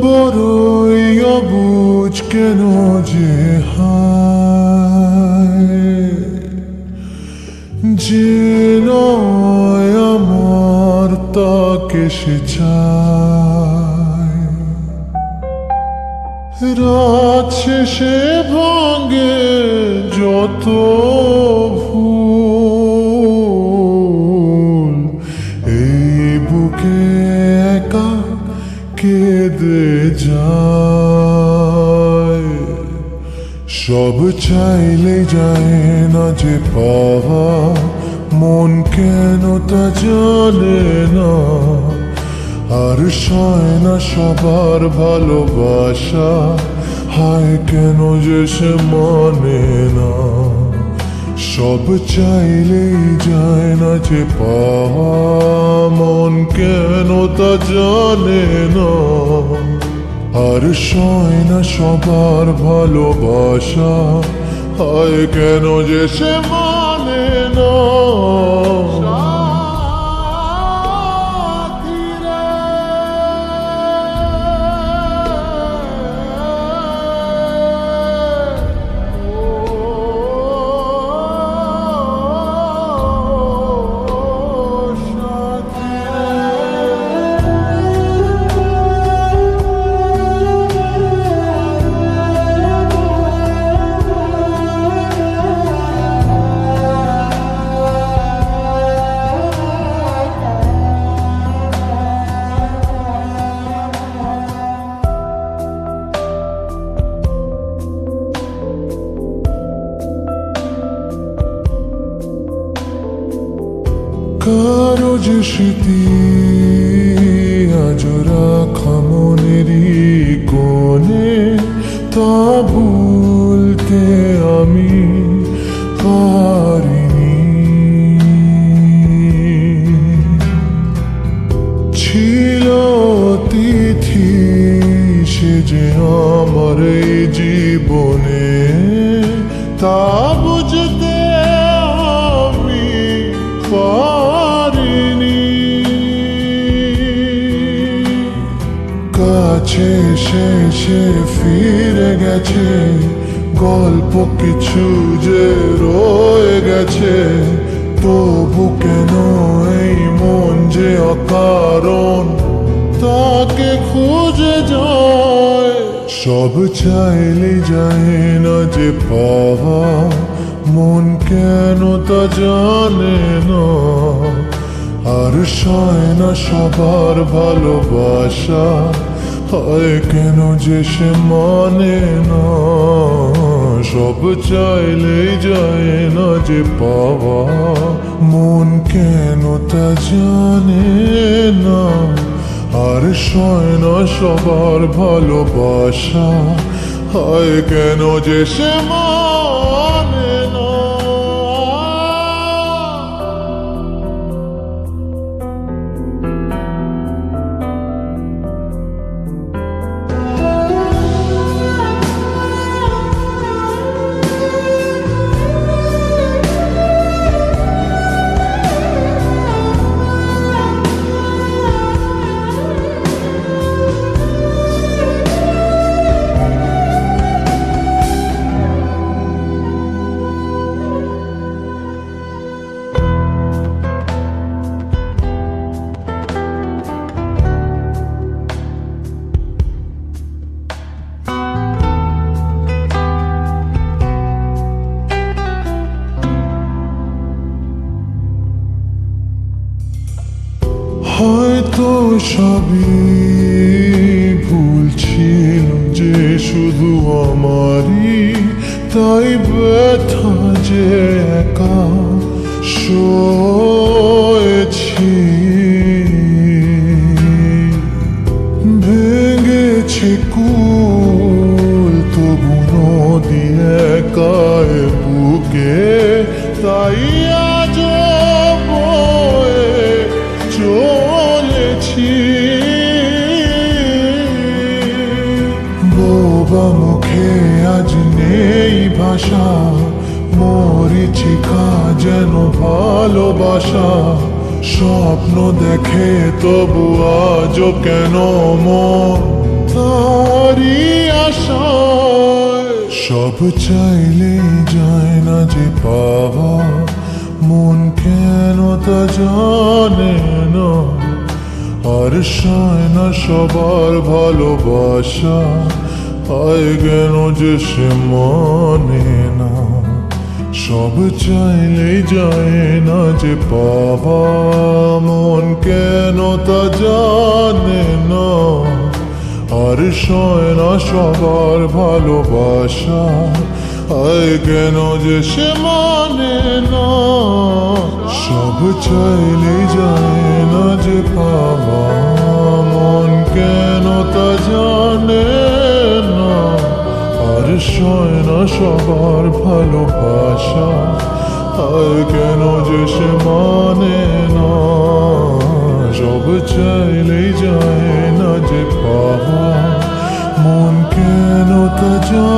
বড়ই অবুঝ কেন যে হায়, যে নয় আমার তাকে সে চায়। রাত শেষে ভাঙে যত ভুল, এই বুকে একা কেঁদে যায়। সব চাইলে যায় না যে পাওয়া, মন কেন তা জানে না। আর সয় না সবার ভালোবাসা, হায় কেন যে সে মানে না। সব চাইলেই যায় না যে পাওয়া, মন কেন তা জানে না। আর সয় না সবার ভালোবাসা, হায় কেন যে সে মানে না। কারো যে স্মৃতি আজ রাখা মনেরই কোণে, তা ভুলতে আমি পারিনি। ছিল তিথি সে যে আমার এই জীবনে, তা বুঝতে আমি পারিনি। কাছে শেষে ফিরে গেছে গল্প কিছু যে রয়ে গেছে, তবু কেন এই মন যে অকারণ তাকে খুঁজে যায়। সব চাইলে যায় না যে পাওয়া, মন কেন তা জানে না। আর সয় না সবার ভালোবাসা, হয় কেন যে সে মানে না। সব চাইলেই যায় না যে পাওয়া, মন কেন তা জানে না। আর সয় না সবার ভালোবাসা, হয় কেন যে সে মানে না। হয়তো সবই ভুল ছিল যে শুধু আমারই, তাই ব্যথা যে একা সয়েছি। ভেঙেছে কুল তবু নদী একায় বুকে, তাই আজ চলেছি। বোবা মুখে আজ নেই ভাষা, মরিচিকা যেন ভালোবাসা। স্বপ্ন দেখে তবু আজও কেন মন তারি আশায়। সব চাইলে যায় না যে পাওয়া, মন কেন তা জানে না। আর সয় না সবার ভালোবাসা, আয় কেন যে সে মানে না। সব চাইলেই যায় না যে পাওয়া, মন কেন তা জানে না। আর সয় না সবার ভালোবাসা, আয় কেন যে সে মানে না। সব চাইলেই যায় না যে পাওয়া, মন কেন তা জানে না। আর সয় না সবার ভালোবাসা, আয় কেন যে সে মানে না। সব চাইলেই যায় না যে পাওয়া, মন কেন তা জানে